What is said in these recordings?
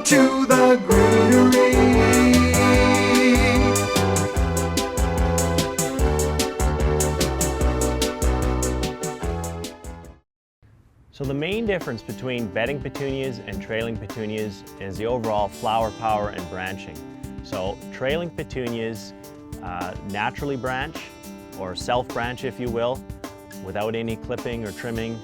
to the greenery. So the main difference between bedding petunias and trailing petunias is the overall flower power and branching. So trailing petunias naturally branch, or self-branch if you will, without any clipping or trimming,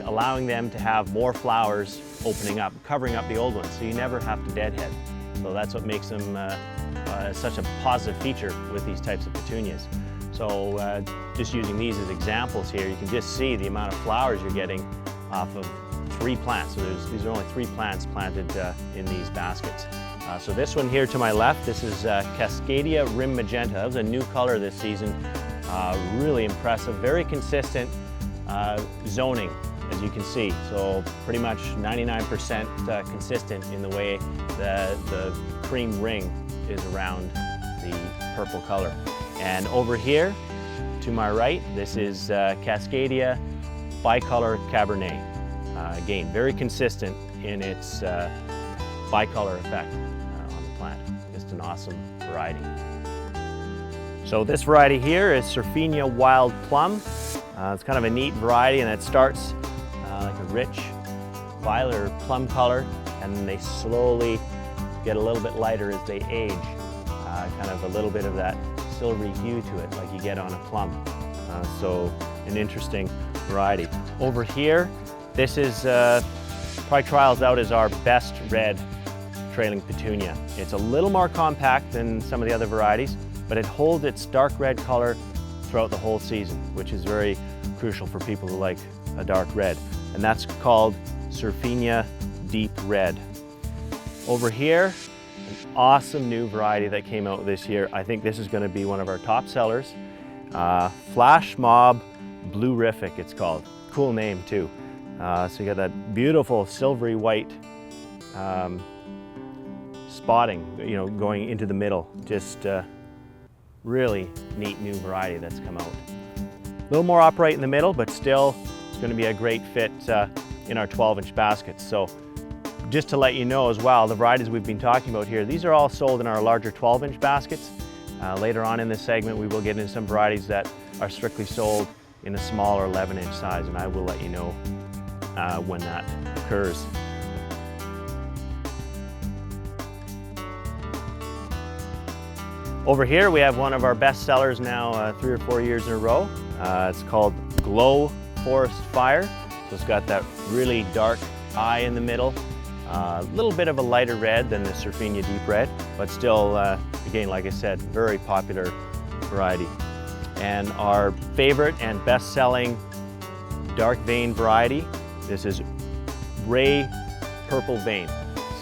allowing them to have more flowers opening up, covering up the old ones, so you never have to deadhead. So that's what makes them such a positive feature with these types of petunias. So just using these as examples here, you can just see the amount of flowers you're getting off of 3 plants. So these are only 3 plants planted in these baskets. So this one here to my left, this is Cascadias Rim Magenta. That was a new color this season. Really impressive, very consistent zoning, as you can see. So pretty much 99% consistent in the way the cream ring is around the purple color. And over here to my right, this is Cascadia Bicolor Cabernet. Again, very consistent in its bicolor effect on the plant. Just an awesome variety. So this variety here is Surfinia Wild Plum. It's kind of a neat variety, and it starts like a rich violet or plum color, and then they slowly get a little bit lighter as they age. Kind of a little bit of that silvery hue to it like you get on a plum. So an interesting variety. Over here, this is probably trials out as our best red trailing petunia. It's a little more compact than some of the other varieties, but it holds its dark red color throughout the whole season, which is very crucial for people who like a dark red. And that's called Surfinia Deep Red. Over here, an awesome new variety that came out this year. I think this is going to be one of our top sellers. Flash Mob Bluerific, it's called. Cool name too. So you got that beautiful silvery white spotting, you know, going into the middle. Just really neat new variety that's come out. A little more upright in the middle, but still it's going to be a great fit in our 12-inch baskets. So just to let you know as well, the varieties we've been talking about here, these are all sold in our larger 12-inch baskets. Later on in this segment, we will get into some varieties that are strictly sold in a smaller 11-inch size, and I will let you know when that occurs. Over here, we have one of our best sellers now 3 or 4 years in a row. It's called Glow Forest Fire. So it's got that really dark eye in the middle. A little bit of a lighter red than the Surfinia Deep Red, but still, again, like I said, very popular variety. And our favorite and best-selling dark vein variety, this is Ray Purple Vein.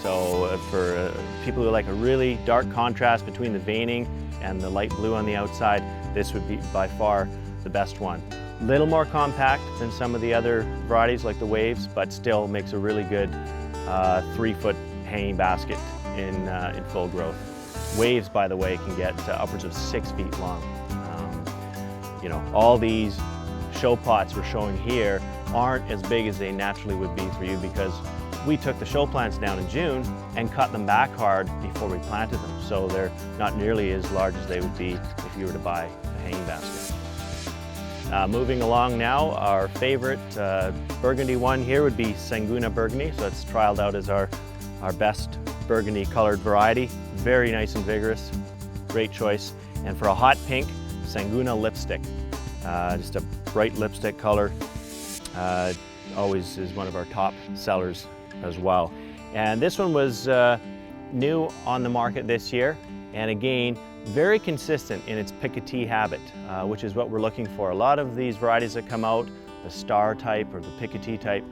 So for people who like a really dark contrast between the veining and the light blue on the outside, this would be by far the best one. A little more compact than some of the other varieties like the Waves, but still makes a really good 3-foot hanging basket in full growth. Waves, by the way, can get upwards of 6 feet long. You know, all these show pots we're showing here aren't as big as they naturally would be for you because we took the show plants down in June and cut them back hard before we planted them. So they're not nearly as large as they would be if you were to buy a hanging basket. Moving along now, our favorite burgundy one here would be Sanguna Burgundy. So it's trialed out as our best burgundy colored variety. Very nice and vigorous, great choice. And for a hot pink, Sanguna Lipstick. Just a bright lipstick color. Always is one of our top sellers as well. And this one was new on the market this year. And again, very consistent in its Picotee habit, which is what we're looking for. A lot of these varieties that come out, the star type or the Picotee type,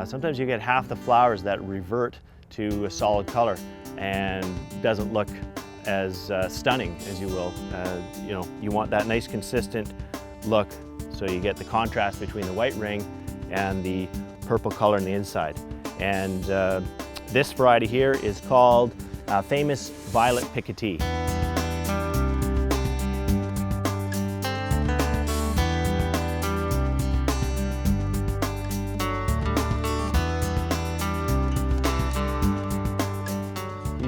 sometimes you get half the flowers that revert to a solid color and doesn't look as stunning as you will. You know, you want that nice consistent look, so you get the contrast between the white ring and the purple color on the inside. And this variety here is called Famous Violet Picotee.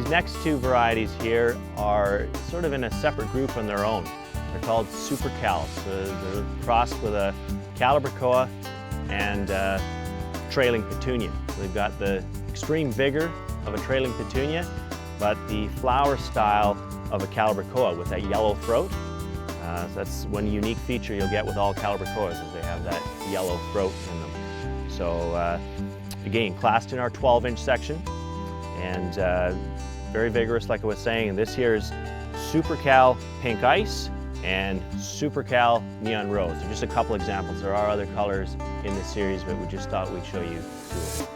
These next two varieties here are sort of in a separate group on their own. They're called SuperCal. So they're crossed with a Calibrachoa and Trailing Petunia. So they've got the extreme vigor of a Trailing Petunia, but the flower style of a Calibrachoa with that yellow throat. So that's one unique feature you'll get with all Calibrachoas, is they have that yellow throat in them. So again, classed in our 12-inch section, and very vigorous, like I was saying. And this here is SuperCal Pink Ice and SuperCal Neon Rose. They're just a couple examples. There are other colors in this series, but we just thought we'd show you two of them.